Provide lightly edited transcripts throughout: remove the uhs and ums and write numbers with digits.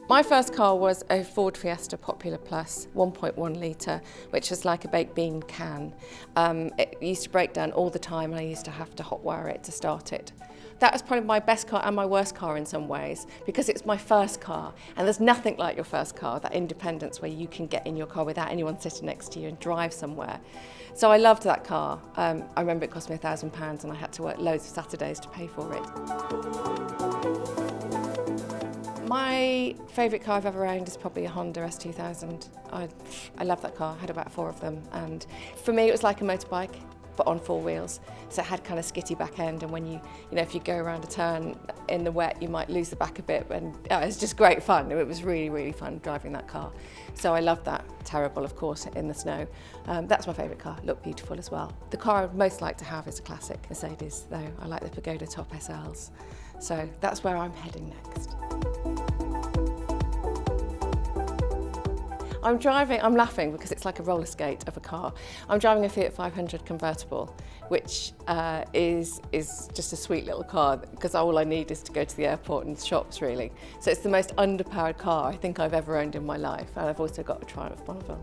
My first car was a Ford Fiesta Popular Plus 1.1 litre, which was like a baked bean can. It used to break down all the time and I used to have to hotwire it to start it. That was probably my best car and my worst car in some ways, because it's my first car and there's nothing like your first car, that independence where you can get in your car without anyone sitting next to you and drive somewhere. So I loved that car. I remember it cost me £1,000 and I had to work loads of Saturdays to pay for it. My favourite car I've ever owned is probably a Honda S2000. I love that car. I had about 4 of them, and for me it was like a motorbike but on 4 wheels. So it had kind of skitty back end, and when you know, if you go around a turn in the wet you might lose the back a bit, and it's just great fun. It was really, really fun driving that car. So I loved that. Terrible, of course, in the snow. That's my favourite car. Looked beautiful as well. The car I'd most like to have is a classic Mercedes, though. I like the Pagoda Top SLs. So that's where I'm heading next. I'm laughing because it's like a roller skate of a car. I'm driving a Fiat 500 convertible, which is just a sweet little car because all I need is to go to the airport and shops, really. So it's the most underpowered car I think I've ever owned in my life, and I've also got a Triumph Bonneville.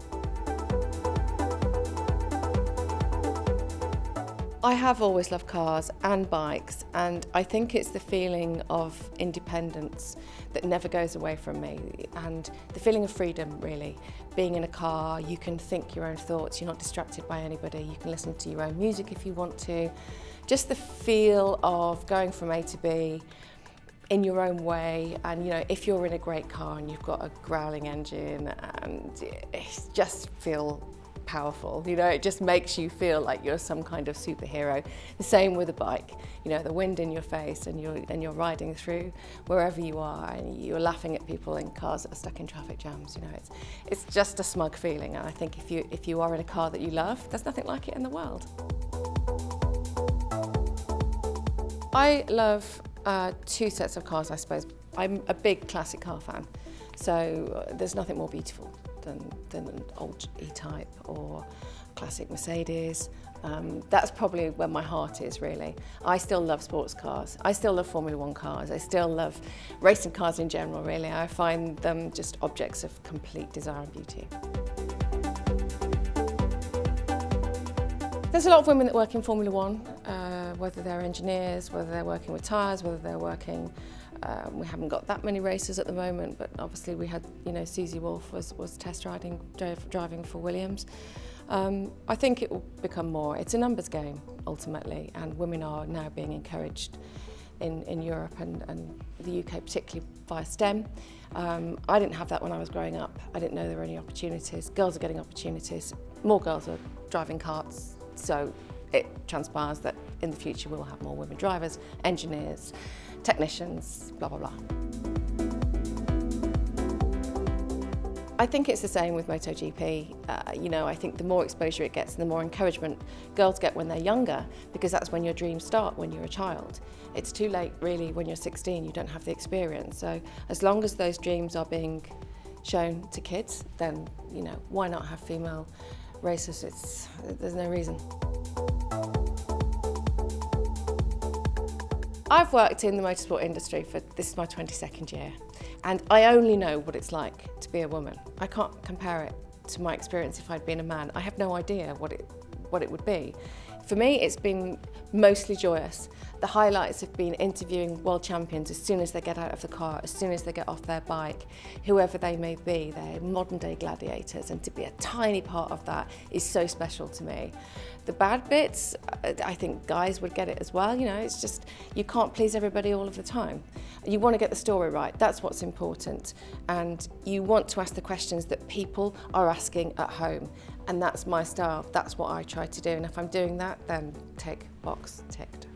I have always loved cars and bikes, and I think it's the feeling of independence that never goes away from me, and the feeling of freedom, really. Being in a car, you can think your own thoughts, you're not distracted by anybody, you can listen to your own music if you want to. Just the feel of going from A to B in your own way, and if you're in a great car and you've got a growling engine, and it just feel powerful, it just makes you feel like you're some kind of superhero. The same with a bike, the wind in your face, and you're riding through wherever you are, and you're laughing at people in cars that are stuck in traffic jams. It's just a smug feeling, and I think if you are in a car that you love, there's nothing like it in the world. I love 2 sets of cars, I suppose. I'm a big classic car fan, so there's nothing more beautiful than an old E-Type or classic Mercedes. That's probably where my heart is, really. I still love sports cars. I still love Formula 1 cars. I still love racing cars in general, really. I find them just objects of complete desire and beauty. There's a lot of women that work in Formula 1, whether they're engineers, whether they're working with tyres, whether they're working. We haven't got that many racers at the moment, but obviously we had, Suzi Wolf was test riding, driving for Williams. I think it will become more. It's a numbers game, ultimately, and women are now being encouraged in Europe and the UK, particularly via STEM. I didn't have that when I was growing up. I didn't know there were any opportunities. Girls are getting opportunities. More girls are driving karts, so it transpires that in the future we'll have more women drivers, engineers, technicians, blah, blah, blah. I think it's the same with MotoGP. I think the more exposure it gets and the more encouragement girls get when they're younger, because that's when your dreams start, when you're a child. It's too late, really, when you're 16, you don't have the experience. So as long as those dreams are being shown to kids, then, why not have female racers? There's no reason. I've worked in the motorsport industry this is my 22nd year, and I only know what it's like to be a woman. I can't compare it to my experience if I'd been a man. I have no idea what it would be. For me, it's been mostly joyous. The highlights have been interviewing world champions as soon as they get out of the car, as soon as they get off their bike, whoever they may be. They're modern day gladiators, and to be a tiny part of that is so special to me. The bad bits, I think guys would get it as well. It's just, you can't please everybody all of the time. You want to get the story right, that's what's important. And you want to ask the questions that people are asking at home. And that's my style, that's what I try to do. And if I'm doing that, then tick, box ticked.